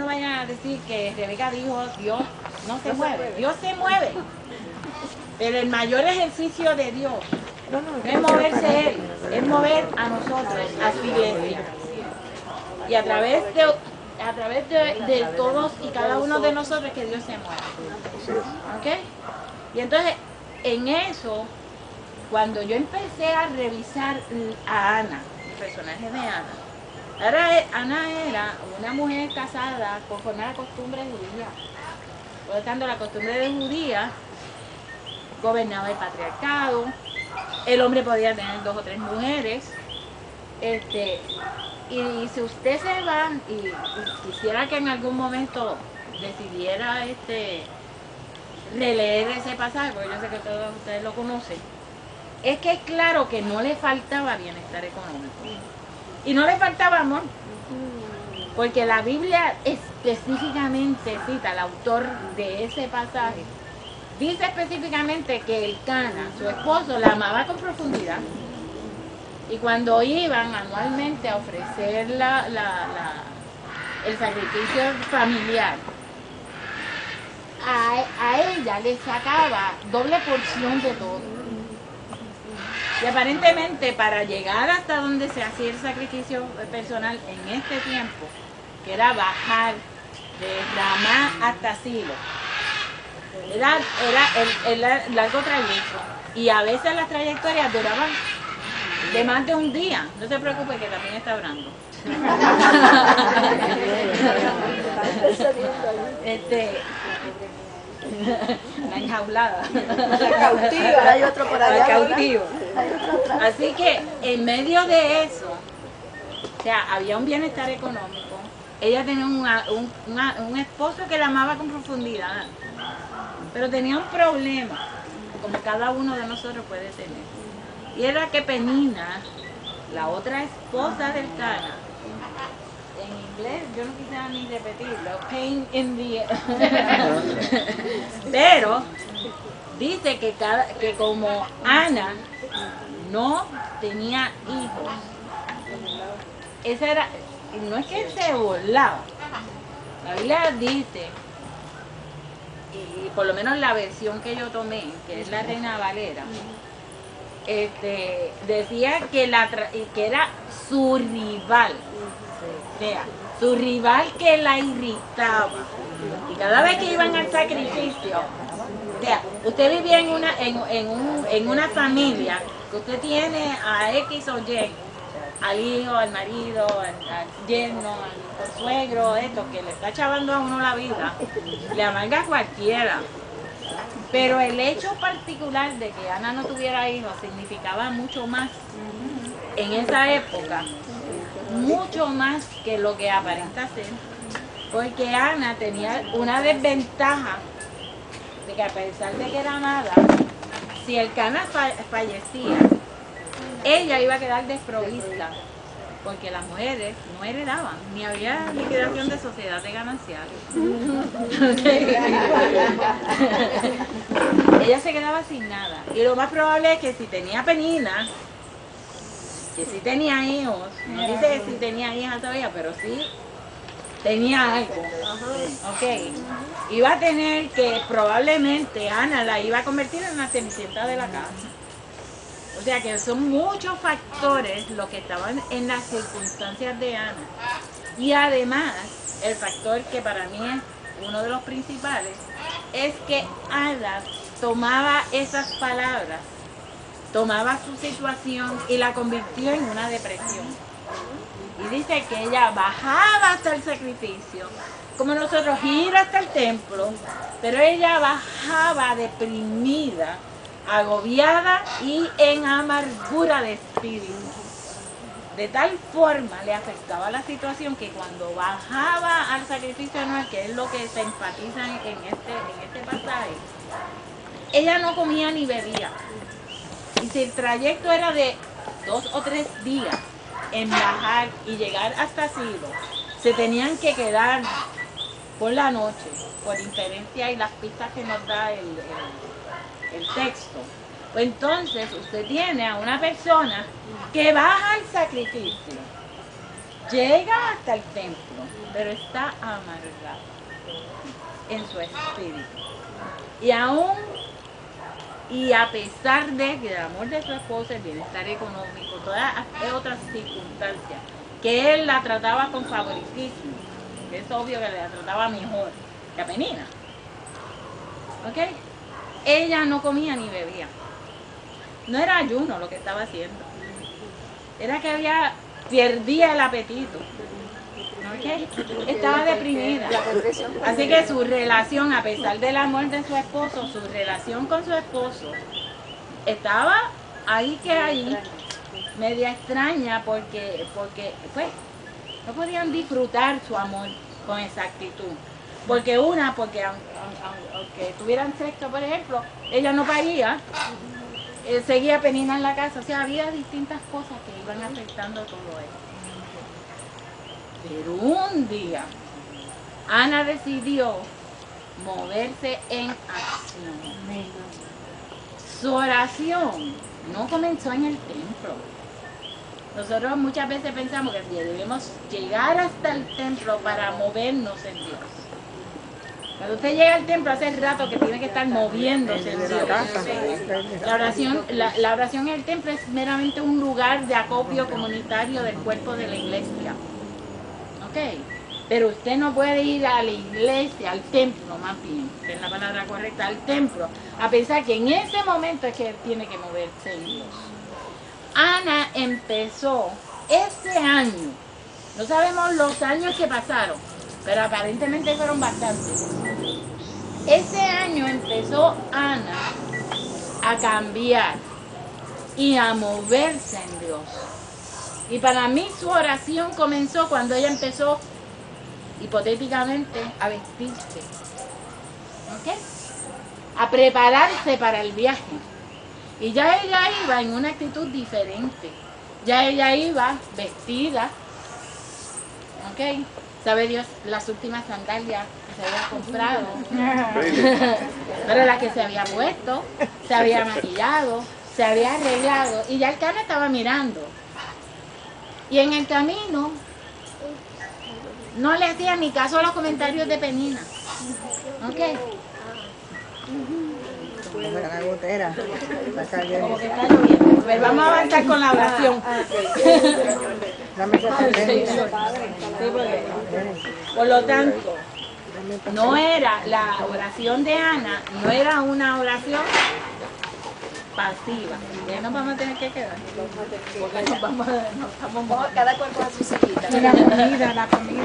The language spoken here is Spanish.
no vayan a decir que Rebeca dijo, Dios no se mueve, Dios se mueve. Pero el mayor ejercicio de Dios no es moverse Él, es mover a nosotros, a su iglesia. Y a través de todos y cada uno de nosotros que Dios se mueve. ¿Ok? Y entonces, en eso, cuando yo empecé a revisar a Ana, el personaje de Ana, Ana era una mujer casada conforme a la costumbre judía. Por lo tanto, la costumbre de judía gobernaba el patriarcado, el hombre podía tener 2 o 3 mujeres, y si usted se va y quisiera que en algún momento decidiera releer ese pasaje, porque yo sé que todos ustedes lo conocen, es que es claro que no le faltaba bienestar económico y no le faltaba amor, porque la Biblia específicamente cita, el autor de ese pasaje dice específicamente que el Cana, su esposo, la amaba con profundidad. Y cuando iban anualmente a ofrecer el sacrificio familiar, a ella le sacaba doble porción de todo. Y aparentemente para llegar hasta donde se hacía el sacrificio personal en este tiempo, que era bajar de Ramá hasta Silo, era el largo trayecto. Y a veces las trayectorias duraban de más de un día. No se preocupe que también está orando. La enjaulada. La cautiva. Hay otro por allá. La cautiva. Así que en medio de eso, o sea, había un bienestar económico. Ella tenía un esposo que la amaba con profundidad, pero tenía un problema, como cada uno de nosotros puede tener. Y era que Penina, la otra esposa del Cana, en inglés yo no quisiera ni repetirlo, pain in the pero dice que como Ana no tenía hijos, esa era, no es que se burlaba, la Biblia dice, y por lo menos la versión que yo tomé, que es la Reina Valera, decía que era su rival, o sea, su rival que la irritaba. Y cada vez que iban al sacrificio, o sea, usted vivía en una familia que usted tiene a X o Y, al hijo, al marido, al yerno, al consuegro, que le está chavando a uno la vida, le amarga a cualquiera. Pero el hecho particular de que Ana no tuviera hijos significaba mucho más en esa época, mucho más que lo que aparenta ser, porque Ana tenía una desventaja de que a pesar de que era amada, si el Cana fallecía, ella iba a quedar desprovista, porque las mujeres no heredaban, ni había liquidación de sociedades gananciales. Ella se quedaba sin nada. Y lo más probable es que si tenía Penina, que sí tenía hijos, no dice que sí tenía hijas todavía, pero sí tenía algo. Ok. Iba a tener que probablemente Ana la iba a convertir en una cenicienta de la casa. O sea que son muchos factores los que estaban en las circunstancias de Ana. Y además, el factor que para mí es uno de los principales, es que Ana tomaba esas palabras, tomaba su situación y la convirtió en una depresión. Y dice que ella bajaba hasta el sacrificio, como nosotros ir hasta el templo, pero ella bajaba deprimida, agobiada y en amargura de espíritu. De tal forma le afectaba la situación que cuando bajaba al sacrificio anual, que es lo que se enfatiza en este pasaje, ella no comía ni bebía. Y si el trayecto era de 2 o 3 días en bajar y llegar hasta Silo, se tenían que quedar por la noche, por inferencia y las pistas que nos da el texto. Pues entonces usted tiene a una persona que baja al sacrificio llega hasta el templo, pero está amargado en su espíritu. Y a pesar de que el amor de su esposa, el bienestar económico, todas otras circunstancias, que él la trataba con favoritismo, que es obvio que la trataba mejor que a Penina, ¿ok? Ella no comía ni bebía. No era ayuno lo que estaba haciendo, era que perdía el apetito. ¿Okay? Estaba deprimida. Así que su relación, a pesar del amor de su esposo, su relación con su esposo estaba ahí, media extraña, porque pues no podían disfrutar su amor con exactitud. Porque aunque tuvieran sexo, por ejemplo, ella no paría, seguía Penina en la casa. O sea, había distintas cosas que iban afectando todo eso. Pero un día, Ana decidió moverse en acción. Su oración no comenzó en el templo. Nosotros muchas veces pensamos que debemos llegar hasta el templo para movernos en Dios. Cuando usted llega al templo, hace rato que tiene que estar moviéndose en Dios. La oración en el templo es meramente un lugar de acopio comunitario del cuerpo de la iglesia. Okay. Pero usted no puede ir a la iglesia, al templo más bien, que es la palabra correcta, al templo, a pensar que en ese momento es que él tiene que moverse en Dios. Ana empezó ese año, no sabemos los años que pasaron, pero aparentemente fueron bastantes. Ese año empezó Ana a cambiar y a moverse en Dios. Y para mí su oración comenzó cuando ella empezó, hipotéticamente, a vestirse, ¿ok? A prepararse para el viaje. Y ya ella iba en una actitud diferente. Ya ella iba vestida, ¿ok? Sabe Dios las últimas sandalias que se había comprado, pero las que se había puesto, se había maquillado, se había arreglado, y ya el carro estaba mirando. Y en el camino no le hacía ni caso a los comentarios de Penina. ¿Ok? La gotera. Como que está lloviendo. Pues vamos a avanzar con la oración. Por lo tanto, no era la oración de Ana, no era una oración pasiva. Ya nos vamos a tener que quedar. Porque nos estamos Cada cuerpo a su cita. La comida.